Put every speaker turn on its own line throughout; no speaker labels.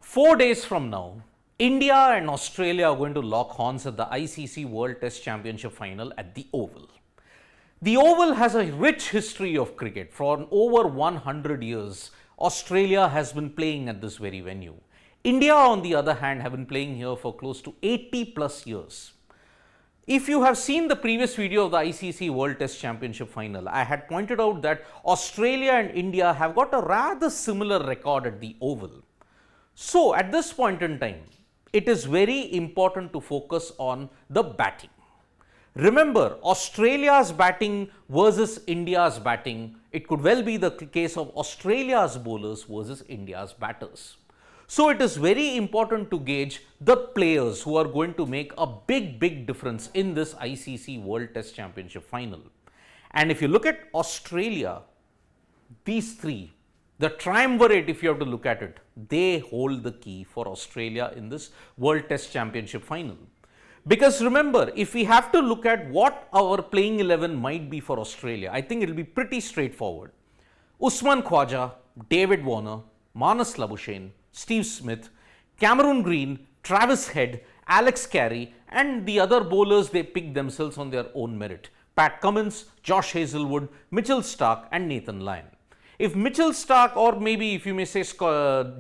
4 days from now, India and Australia are going to lock horns at the ICC World Test Championship final at the Oval. The Oval has a rich history of cricket. For over 100 years, Australia has been playing at this very venue. India, on the other hand, have been playing here for close to 80 plus years. If you have seen the previous video of the ICC World Test Championship final, I had pointed out that Australia and India have got a rather similar record at the Oval. So, at this point in time, it is very important to focus on the batting. Remember, Australia's batting versus India's batting, it could well be the case of Australia's bowlers versus India's batters. So, it is very important to gauge the players who are going to make a big difference in this ICC World Test Championship final. And if you look at Australia, these three, the triumvirate, if you have to look at it, they hold the key for Australia in this World Test Championship final. Because remember, if we have to look at what our playing 11 might be for Australia, I think it will be pretty straightforward. Usman Khawaja, David Warner, Marnus Labuschagne, Steve Smith, Cameron Green, Travis Head, Alex Carey, and the other bowlers they pick themselves on their own merit. Pat Cummins, Josh Hazlewood, Mitchell Starc, and Nathan Lyon. If Mitchell Starc, or maybe if you may say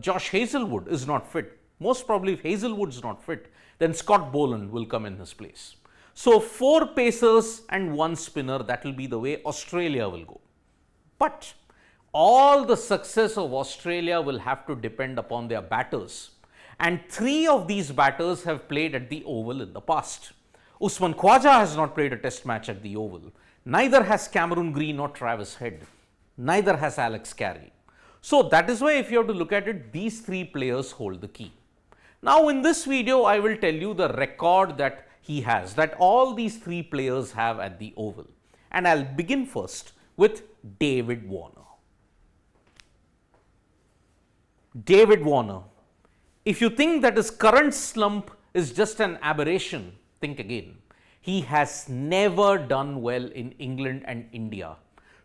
Josh Hazlewood is not fit, most probably if Hazlewood is not fit, then Scott Boland will come in his place. So 4 pacers and 1 spinner, that will be the way Australia will go. But all the success of Australia will have to depend upon their batters. And 3 of these batters have played at the Oval in the past. Usman Khawaja has not played a test match at the Oval. Neither has Cameron Green or Travis Head. Neither has Alex Carey. So that is why if you have to look at it, these 3 players hold the key. Now in this video, I will tell you the record that he has, that all these 3 players have at the Oval. And I'll begin first with David Warner. David Warner. If you think that his current slump is just an aberration, think again. He has never done well in England and India.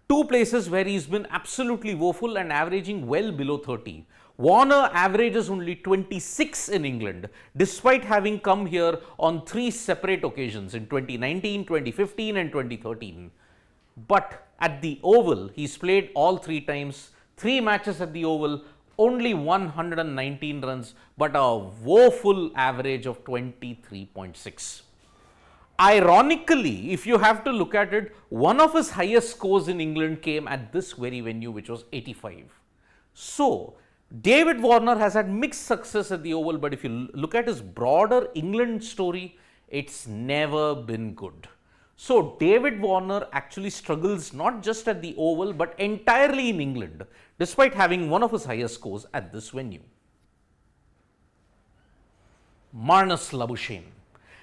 2 places where he's been absolutely woeful and averaging well below 30. Warner averages only 26 in England, despite having come here on 3 separate occasions in 2019, 2015 and 2013. But at the Oval, he's played all 3 times, 3 matches at the Oval, only 119 runs, but a woeful average of 23.6. Ironically, if you have to look at it, one of his highest scores in England came at this very venue, which was 85. So, David Warner has had mixed success at the Oval, but if you look at his broader England story, it's never been good. So, David Warner actually struggles not just at the Oval, but entirely in England, despite having one of his highest scores at this venue. Marnus Labuschagne.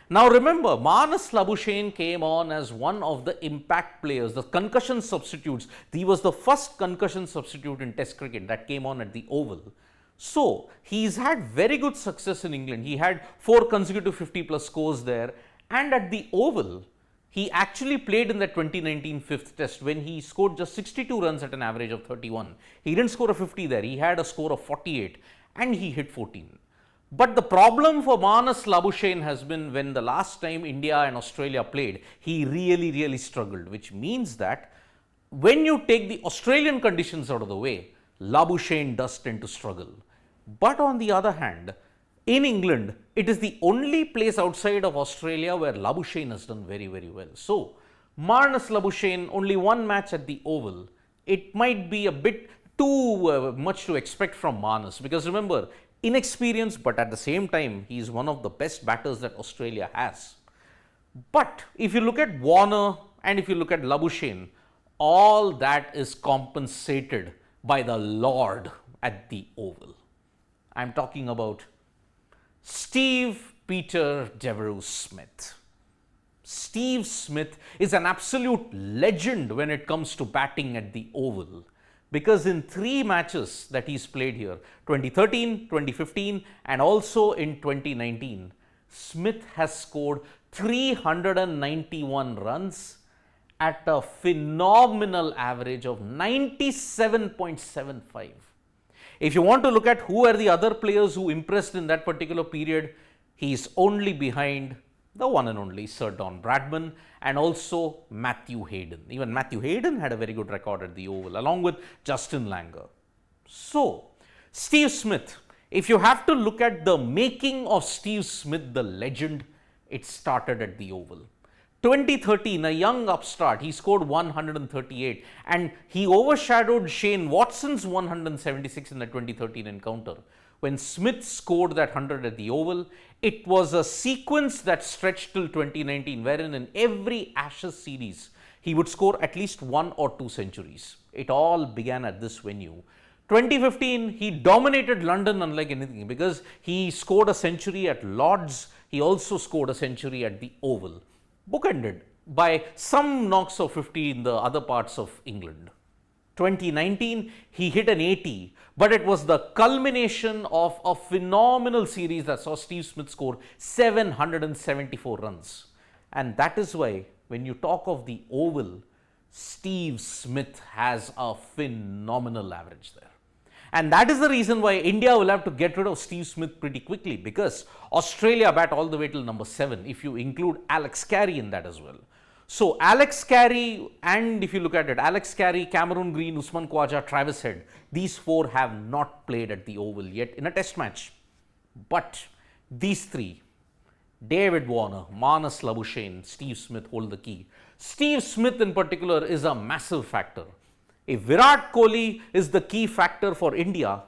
Now remember, Marnus Labuschagne came on as one of the impact players, the concussion substitutes. He was the first concussion substitute in Test cricket that came on at the Oval. So, he's had very good success in England. He had 4 consecutive 50 plus scores there, and at the Oval, he actually played in the 2019 5th Test when he scored just 62 runs at an average of 31. He didn't score a 50 there, he had a score of 48 and he hit 14. But the problem for Marnus Labuschagne has been when the last time India and Australia played, he really struggled, which means that when you take the Australian conditions out of the way, Labuschagne does tend to struggle. But on the other hand, in England, it is the only place outside of Australia where Labuschagne has done very well. So, Marnus Labuschagne, only 1 match at the Oval, it might be a bit too much to expect from Marnus, because remember, inexperienced, but at the same time, he is one of the best batters that Australia has. But if you look at Warner and if you look at Labuschagne, all that is compensated by the Lord at the Oval. I'm talking about Steve Peter Devereux Smith. Steve Smith is an absolute legend when it comes to batting at the Oval. Because in 3 matches that he's played here, 2013, 2015 and also in 2019, Smith has scored 391 runs at a phenomenal average of 97.75. If you want to look at who are the other players who impressed in that particular period, he is only behind the one and only Sir Don Bradman and also Matthew Hayden. Even Matthew Hayden had a very good record at the Oval along with Justin Langer. So, Steve Smith, if you have to look at the making of Steve Smith, the legend, it started at the Oval. 2013, a young upstart, he scored 138 and he overshadowed Shane Watson's 176 in the 2013 encounter. When Smith scored that 100 at the Oval, it was a sequence that stretched till 2019, wherein in every Ashes series, he would score at least 1 or 2 centuries. It all began at this venue. 2015, he dominated London unlike anything because he scored a century at Lord's. He also scored a century at the Oval, bookended by some knocks of 50 in the other parts of England. 2019, he hit an 80, but it was the culmination of a phenomenal series that saw Steve Smith score 774 runs. And that is why when you talk of the Oval, Steve Smith has a phenomenal average there. And that is the reason why India will have to get rid of Steve Smith pretty quickly, because Australia bat all the way till number 7 if you include Alex Carey in that as well. So Alex Carey, and if you look at it, Alex Carey, Cameron Green, Usman Khawaja, Travis Head, these 4 have not played at the Oval yet in a test match. But these 3, David Warner, Marnus Labuschagne, Steve Smith hold the key. Steve Smith in particular is a massive factor. If Virat Kohli is the key factor for India,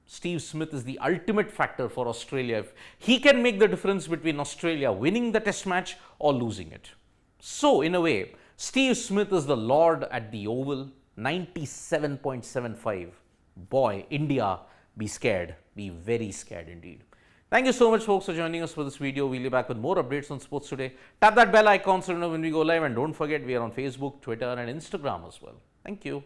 Steve Smith is the ultimate factor for Australia. If he can make the difference between Australia winning the test match or losing it. So, in a way, Steve Smith is the Lord at the Oval, 97.75. Boy, India, be scared. Be very scared indeed. Thank you so much, folks, for joining us for this video. We'll be back with more updates on sports today. Tap that bell icon so you know when we go live. And don't forget, we are on Facebook, Twitter, and Instagram as well. Thank you.